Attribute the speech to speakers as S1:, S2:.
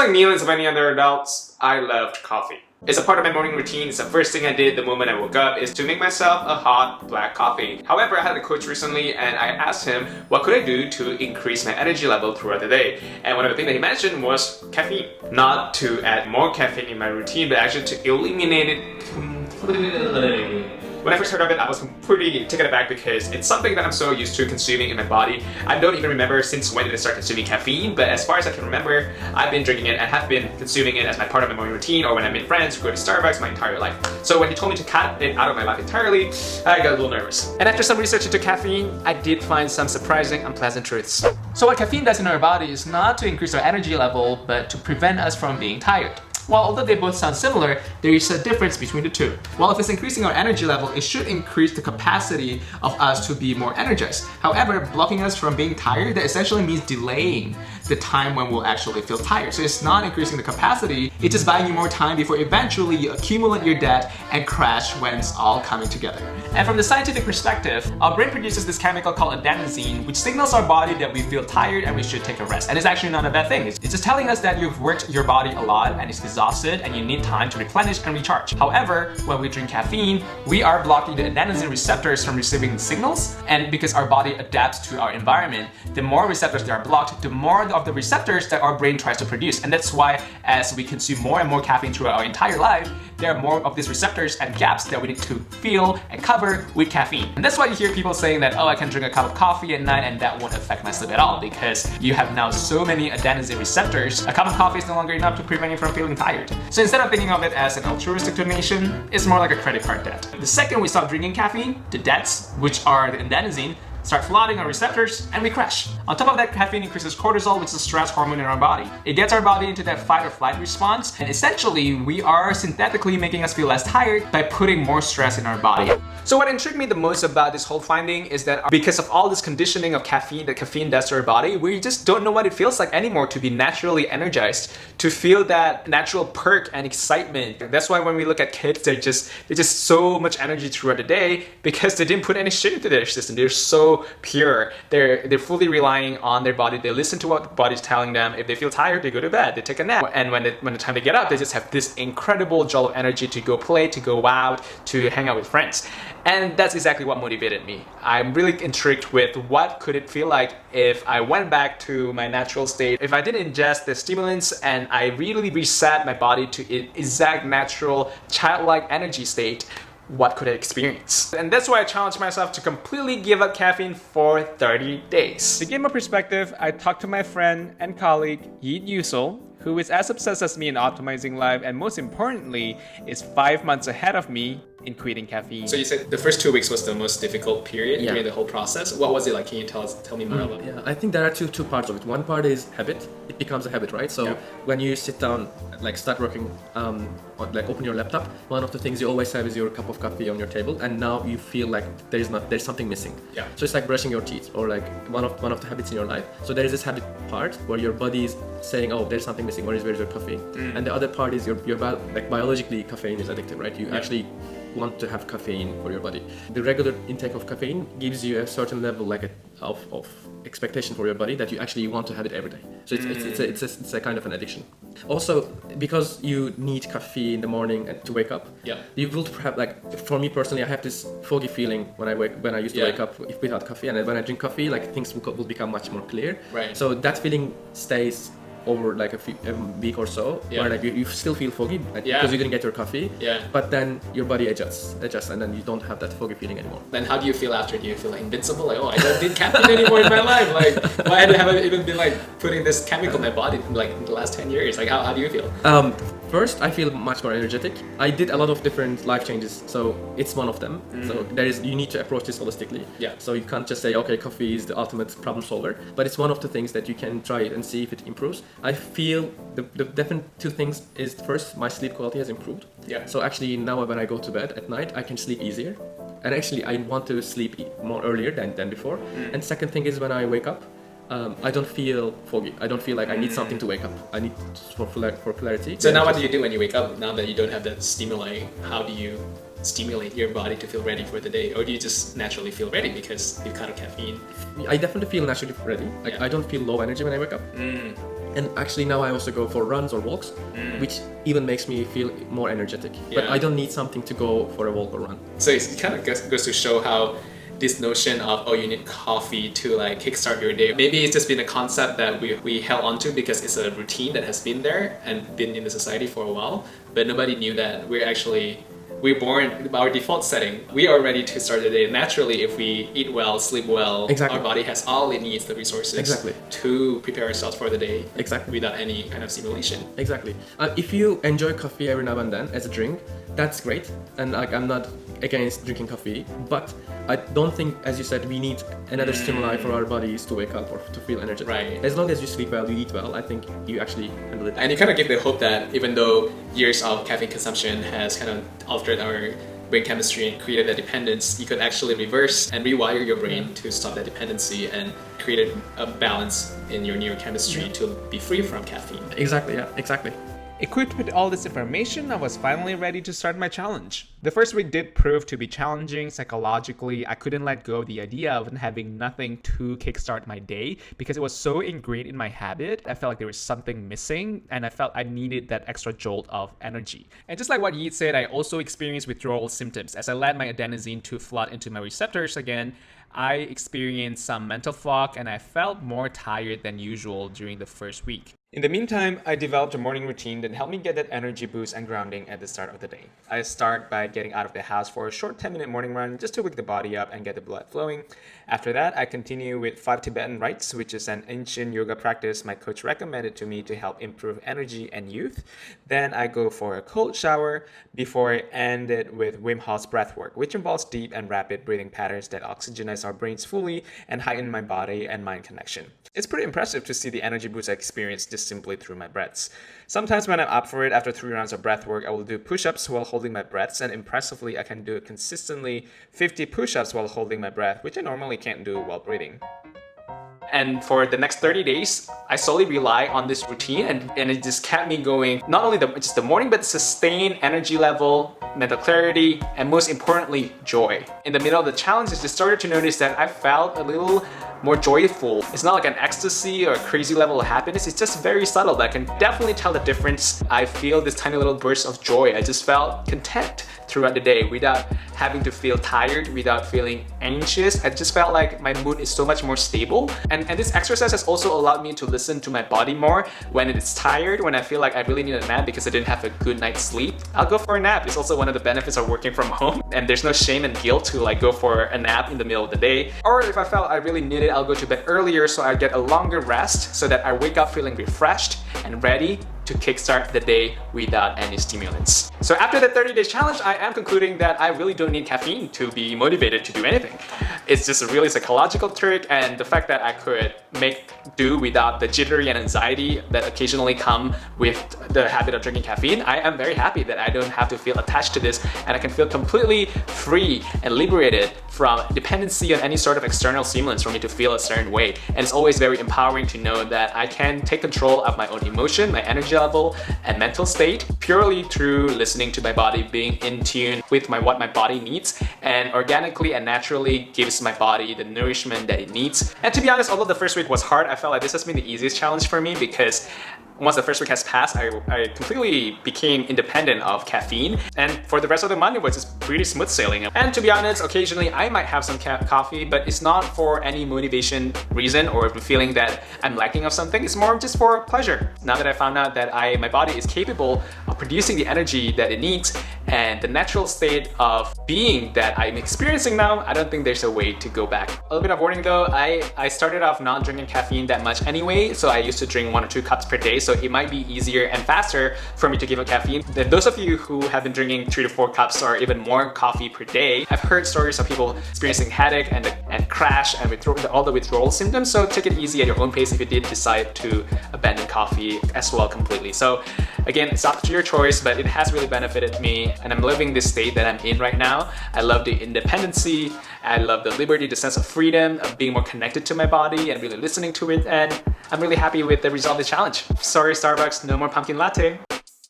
S1: like millions of any other adults, I loved coffee. It's a part of my morning routine. It's the first thing I did the moment I woke up is to make myself a hot black coffee. However, I had a coach recently and I asked him what could I do to increase my energy level throughout the day. And one of the things that he mentioned was caffeine. Not to add more caffeine in my routine, but actually to eliminate it completely. When I first heard of it, I was pretty taken aback because it's something that I'm so used to consuming in my body. I don't even remember since when did I start consuming caffeine, but as far as I can remember, I've been drinking it and have been consuming it as my part of my morning routine or when I meet friends who go to Starbucks my entire life. So when he told me to cut it out of my life entirely, I got a little nervous. And after some research into caffeine, I did find some surprising, unpleasant truths. So what caffeine does in our body is not to increase our energy level, but to prevent us from being tired. While although they both sound similar, there is a difference between the two. While if it's increasing our energy level, it should increase the capacity of us to be more energized. However, blocking us from being tired, that essentially means delaying the time when we'll actually feel tired. So it's not increasing the capacity, it's just buying you more time before eventually you accumulate your debt and crash when it's all coming together. And from the scientific perspective, our brain produces this chemical called adenosine, which signals our body that we feel tired and we should take a rest. And it's actually not a bad thing. It's just telling us that you've worked your body a lot and it's exhausted and you need time to replenish and recharge. However, when we drink caffeine, we are blocking the adenosine receptors from receiving the signals, and because our body adapts to our environment, the more receptors that are blocked, the more of the receptors that our brain tries to produce. And that's why as we consume more and more caffeine throughout our entire life, there are more of these receptors and gaps that we need to fill and cover with caffeine. And that's why you hear people saying that, oh, I can drink a cup of coffee at night and that won't affect my sleep at all, because you have now so many adenosine receptors. A cup of coffee is no longer enough to prevent you from feeling tired. So instead of thinking of it as an altruistic donation, it's more like a credit card debt. The second we stop drinking caffeine, the debts, which are the adenosine, start flooding our receptors and we crash. On top of that, caffeine increases cortisol, which is a stress hormone in our body. It gets our body into that fight or flight response, and essentially we are synthetically making us feel less tired by putting more stress in our body. So what intrigued me the most about this whole finding is that because of all this conditioning of caffeine that caffeine does to our body, we just don't know what it feels like anymore to be naturally energized, to feel that natural perk and excitement. That's why when we look at kids, they're just so much energy throughout the day because they didn't put any shit into their system. They're so pure. They're fully relying on their body. They listen to what the body's telling them. If they feel tired, they go to bed, they take a nap. And when the time they get up, they just have this incredible jolt of energy to go play, to go out, to hang out with friends. And that's exactly what motivated me. I'm really intrigued with what could it feel like if I went back to my natural state, if I didn't ingest the stimulants and I really reset my body to its exact natural childlike energy state. What could I experience? And that's why I challenged myself to completely give up caffeine for 30 days. To give more perspective, I talked to my friend and colleague, Yeet Yusul, who is as obsessed as me in optimizing life and most importantly, is 5 months ahead of me in quitting caffeine. So you said the first 2 weeks was the most difficult period during the whole process. What was it like? Can you tell me more about it?
S2: Yeah, I think there are two parts of it. One part is habit. It becomes a habit, right? So when you sit down, like start working, like open your laptop, one of the things you always have is your cup of coffee on your table, and now you feel like there's something missing. Yeah. So it's like brushing your teeth, or like one of the habits in your life. So there is this habit part where your body is saying, oh, there's something missing. Where's your coffee? And the other part is your like biologically caffeine is addictive, right? You actually want to have caffeine for your body. The regular intake of caffeine gives you a certain level of expectation for your body that you actually want to have it every day. So it's a kind of an addiction. Also, because you need coffee in the morning to wake up, you will have, like, for me personally, I have this foggy feeling when I used to wake up without coffee, and when I drink coffee, like things will become much more clear. Right. So that feeling stays over like a week or so, where like you still feel foggy because you didn't get your coffee. But then your body adjusts, and then you don't have that foggy feeling anymore.
S1: Then how do you feel after? Do you feel like invincible? Like, oh, I don't need caffeine anymore in my life. Like, why have I even been like putting this chemical in my body like in the last 10 years? Like, how do you feel?
S2: First, I feel much more energetic. I did a lot of different life changes, so it's one of them. So you need to approach this holistically. So you can't just say, okay, coffee is the ultimate problem solver, but it's one of the things that you can try it and see if it improves. I feel the definite two things is, first, my sleep quality has improved. So actually now when I go to bed at night, I can sleep easier. And actually I want to sleep more earlier than before. And second thing is when I wake up, I don't feel foggy. I don't feel like I need something to wake up. I need for clarity.
S1: So now what do you do when you wake up? Now that you don't have that stimuli, how do you stimulate your body to feel ready for the day? Or do you just naturally feel ready because you've cut out caffeine?
S2: I definitely feel naturally ready. Like I don't feel low energy when I wake up. And actually now I also go for runs or walks, which even makes me feel more energetic. But
S1: Yeah.
S2: I don't need something to go for a walk or run.
S1: So it kind of goes to show how this notion of, oh, you need coffee to like kickstart your day. Maybe it's just been a concept that we held onto because it's a routine that has been there and been in the society for a while, but nobody knew that we're born, our default setting, we are ready to start the day naturally if we eat well, sleep well.
S2: Exactly.
S1: Our body has all it needs, the resources
S2: Exactly.
S1: to prepare ourselves for the day.
S2: Exactly.
S1: Without any kind of simulation.
S2: Exactly. If you enjoy coffee every now and then as a drink, that's great. And like, I'm not against drinking coffee, but I don't think, as you said, we need another stimuli for our bodies to wake up or to feel energetic.
S1: Right.
S2: As long as you sleep well, you eat well, I think you actually handle it.
S1: And you kind of give the hope that even though years of caffeine consumption has kind of altered our brain chemistry and created that dependence, you could actually reverse and rewire your brain to stop that dependency and create a balance in your neurochemistry to be free from caffeine.
S2: Exactly, yeah, exactly.
S1: Equipped with all this information, I was finally ready to start my challenge. The first week did prove to be challenging psychologically. I couldn't let go of the idea of having nothing to kickstart my day because it was so ingrained in my habit. I felt like there was something missing and I felt I needed that extra jolt of energy. And just like what Yeet said, I also experienced withdrawal symptoms. As I let my adenosine to flood into my receptors again, I experienced some mental fog and I felt more tired than usual during the first week. In the meantime, I developed a morning routine that helped me get that energy boost and grounding at the start of the day. I start by getting out of the house for a short 10-minute morning run just to wake the body up and get the blood flowing. After that, I continue with 5 Tibetan rites, which is an ancient yoga practice my coach recommended to me to help improve energy and youth. Then I go for a cold shower before I end it with Wim Hof's breathwork, which involves deep and rapid breathing patterns that oxygenize our brains fully and heighten my body and mind connection. It's pretty impressive to see the energy boost I experience just simply through my breaths. Sometimes when I'm up for it, after 3 rounds of breath work, I will do push-ups while holding my breaths, and impressively, I can do consistently 50 push-ups while holding my breath, which I normally can't do while breathing. And for the next 30 days, I solely rely on this routine and it just kept me going, not only just the morning, but sustained energy level, mental clarity, and most importantly, joy. In the middle of the challenge, I just started to notice that I felt a little more joyful. It's not like an ecstasy or a crazy level of happiness, it's just very subtle, but I can definitely tell the difference. I feel this tiny little burst of joy. I just felt content throughout the day without having to feel tired, without feeling anxious. I just felt like my mood is so much more stable. And this exercise has also allowed me to listen to my body more when it's tired, when I feel like I really need a nap because I didn't have a good night's sleep. I'll go for a nap. It's also one of the benefits of working from home. And there's no shame and guilt to like go for a nap in the middle of the day. Or if I felt I really need it, I'll go to bed earlier so I get a longer rest so that I wake up feeling refreshed and ready to kickstart the day without any stimulants. So after the 30-day challenge, I am concluding that I really don't need caffeine to be motivated to do anything. It's just a really psychological trick, and the fact that I could make do without the jittery and anxiety that occasionally come with the habit of drinking caffeine, I am very happy that I don't have to feel attached to this and I can feel completely free and liberated from dependency on any sort of external stimulants for me to feel a certain way. And it's always very empowering to know that I can take control of my own emotion, my energy level, and mental state purely through listening to my body, being in tune with what my body needs, and organically and naturally gives my body the nourishment that it needs. And to be honest, although the first week was hard, I felt like this has been the easiest challenge for me because once the first week has passed, I completely became independent of caffeine, and for the rest of the month it was just pretty smooth sailing. And to be honest, occasionally I might have some coffee, but it's not for any motivation reason or feeling that I'm lacking of something. It's more just for pleasure. Now that I found out that my body is capable of producing the energy that it needs and the natural state of being that I'm experiencing now, I don't think there's a way to go back. A little bit of warning though, I started off not drinking caffeine that much anyway, so I used to drink 1 or 2 cups per day, so it might be easier and faster for me to give up caffeine. Then those of you who have been drinking 3 to 4 cups or even more coffee per day, I've heard stories of people experiencing headache and crash and all the withdrawal symptoms, so take it easy at your own pace if you did decide to abandon coffee as well completely. So again, it's up to your choice, but it has really benefited me, and I'm living this state that I'm in right now. I love the independency, I love the liberty, the sense of freedom, of being more connected to my body and really listening to it, and I'm really happy with the result of the challenge. Sorry Starbucks, no more pumpkin latte.